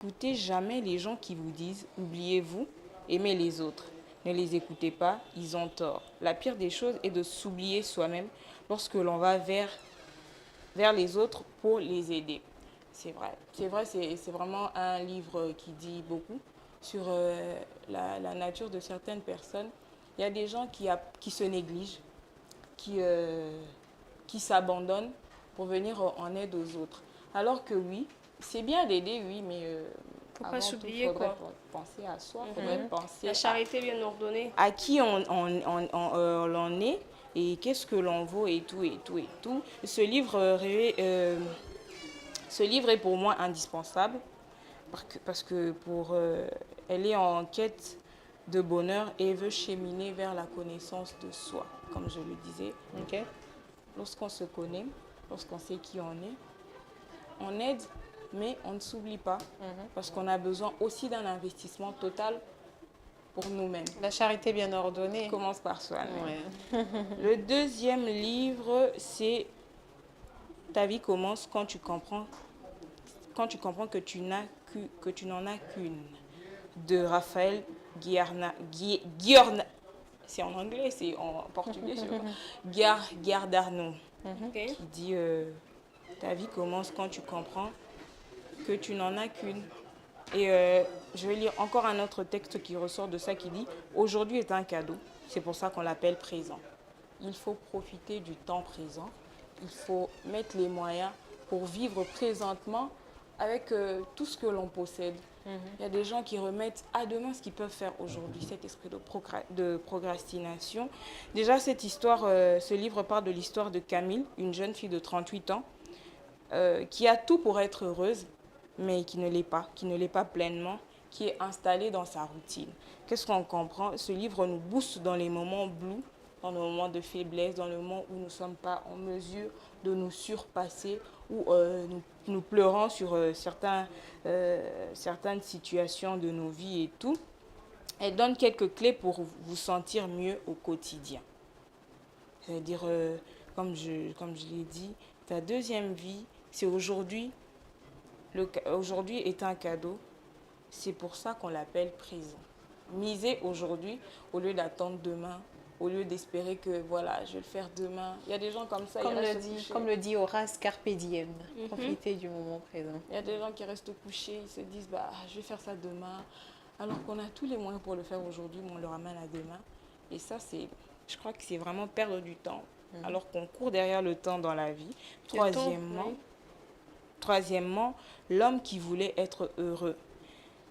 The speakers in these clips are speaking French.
N'écoutez jamais les gens qui vous disent oubliez-vous, aimez les autres. Ne les écoutez pas, ils ont tort. La pire des choses est de s'oublier soi-même lorsque l'on va vers les autres pour les aider. C'est vrai, c'est vraiment un livre qui dit beaucoup sur la nature de certaines personnes. Il y a des gens qui se négligent, qui, euh, qui s'abandonnent pour venir en aide aux autres. Alors que oui, c'est bien d'aider, oui, mais Faut pas avant tout, il s'oublier, faudrait quoi. penser à soi, il faudrait penser La charité bien ordonnée. à qui l'on est et qu'est-ce que l'on vaut et tout, et tout, et tout. Ce livre est pour moi indispensable parce que elle est en quête de bonheur et veut cheminer vers la connaissance de soi, comme je le disais. Ok. Lorsqu'on se connaît, lorsqu'on sait qui on aide, mais on ne s'oublie pas parce qu'on a besoin aussi d'un investissement total pour nous-mêmes. La charité bien ordonnée. Commence par soi-même. Ouais. Le deuxième livre, c'est Ta vie commence quand tu comprends que tu n'en as qu'une, de Raphaël Giorna. C'est en anglais, c'est en portugais, je sais pas. Giordano, Ok. qui dit ta vie commence quand tu comprends que tu n'en as qu'une. Et je vais lire encore un autre texte qui ressort de ça qui dit aujourd'hui est un cadeau, c'est pour ça qu'on l'appelle présent. Il faut profiter du temps présent, il faut mettre les moyens pour vivre présentement avec tout ce que l'on possède. Il y a des gens qui remettent à demain ce qu'ils peuvent faire aujourd'hui, cet esprit de procrastination. Déjà, ce livre parle de l'histoire de Camille, une jeune fille de 38 ans, qui a tout pour être heureuse, mais qui ne l'est pas pleinement, qui est installée dans sa routine. Qu'est-ce qu'on comprend? Ce livre nous booste dans les moments blue, dans les moments de faiblesse, dans les moments où nous ne sommes pas en mesure de nous surpasser, où nous pleurons sur certaines situations de nos vies et tout. Elle donne quelques clés pour vous sentir mieux au quotidien. C'est-à-dire, comme je l'ai dit, ta deuxième vie, c'est aujourd'hui. Aujourd'hui est un cadeau. C'est pour ça qu'on l'appelle présent. Miser aujourd'hui au lieu d'attendre demain, au lieu d'espérer que voilà, je vais le faire demain. Il y a des gens comme ça, Comme le dit Horace Carpe diem. Profiter du moment présent. Il y a des gens qui restent couchés, ils se disent bah je vais faire ça demain, alors qu'on a tous les moyens pour le faire aujourd'hui, mais on le ramène à demain. Et ça, je crois que c'est vraiment perdre du temps, alors qu'on court derrière le temps dans la vie. Troisièmement, l'homme qui voulait être heureux.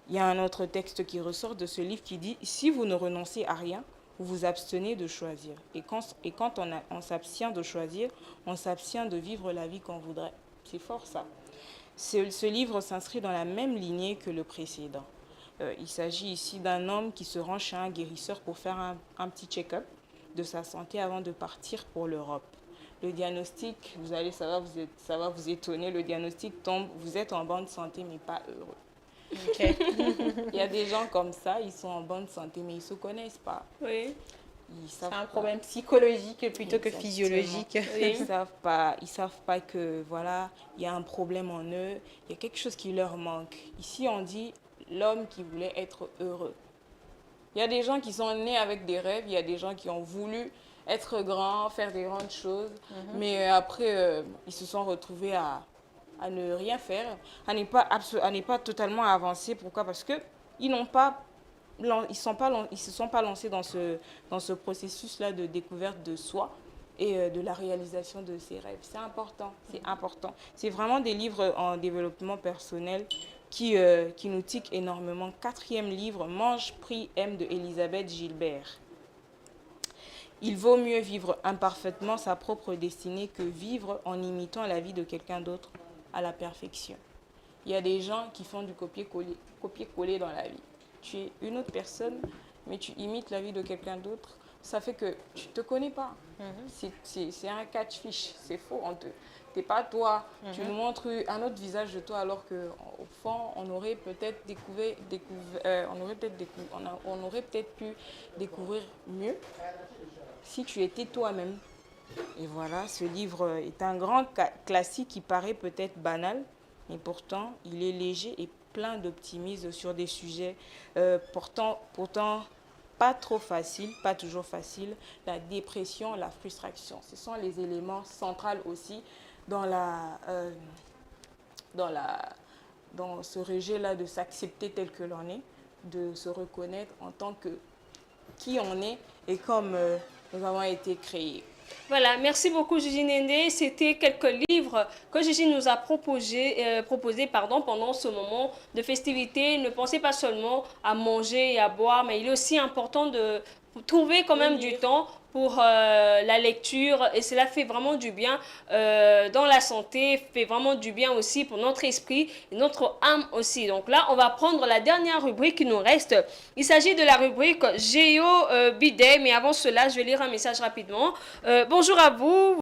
Il y a un autre texte qui ressort de ce livre qui dit « Si vous ne renoncez à rien, vous vous abstenez de choisir. » Et quand on s'abstient de choisir, on s'abstient de vivre la vie qu'on voudrait. C'est fort ça. Ce livre s'inscrit dans la même lignée que le précédent. Il s'agit ici d'un homme qui se rend chez un guérisseur pour faire un petit check-up de sa santé avant de partir pour l'Europe. Le diagnostic, ça va vous étonner, le diagnostic tombe, vous êtes en bonne santé mais pas heureux. Okay. Il y a des gens comme ça, ils sont en bonne santé mais ils ne se connaissent pas. Oui. C'est un problème psychologique plutôt que physiologique. Oui. Ils savent pas que voilà, il y a un problème en eux, il y a quelque chose qui leur manque. Ici, on dit l'homme qui voulait être heureux. Il y a des gens qui sont nés avec des rêves, il y a des gens qui ont voulu être grands, faire des grandes choses, mais après, ils se sont retrouvés à ne rien faire, à ne pas totalement avancer. Pourquoi? Parce que ils ne se sont pas lancés dans ce processus-là de découverte de soi et de la réalisation de ses rêves. C'est important, c'est important. C'est vraiment des livres en développement personnel qui nous tiquent énormément. Quatrième livre, Mange, prie, aime de Elisabeth Gilbert. Il vaut mieux vivre imparfaitement sa propre destinée que vivre en imitant la vie de quelqu'un d'autre à la perfection. Il y a des gens qui font du copier-coller dans la vie. Tu es une autre personne, mais tu imites la vie de quelqu'un d'autre. Ça fait que tu ne te connais pas. C'est un catch-fish, c'est faux. T'es pas toi. Tu nous montres un autre visage de toi alors qu'au fond, on aurait peut-être pu découvrir mieux si tu étais toi-même. Et voilà, ce livre est un grand classique qui paraît peut-être banal, mais pourtant, il est léger et plein d'optimisme sur des sujets pourtant pas trop faciles, pas toujours faciles. La dépression, la frustration, ce sont les éléments centraux aussi dans dans ce rejet-là de s'accepter tel que l'on est, de se reconnaître en tant que qui on est et comme nous avons été créés. Voilà, merci beaucoup Gigi Nende. C'était quelques livres que Gigi nous a proposé pendant ce moment de festivité. Ne pensez pas seulement à manger et à boire, mais il est aussi important de trouver quand même du temps pour la lecture, et cela fait vraiment du bien dans la santé, fait vraiment du bien aussi pour notre esprit et notre âme aussi. Donc là, on va prendre la dernière rubrique qui nous reste. Il s'agit de la rubrique Géo Bidet, mais avant cela, je vais lire un message rapidement. Bonjour à vous.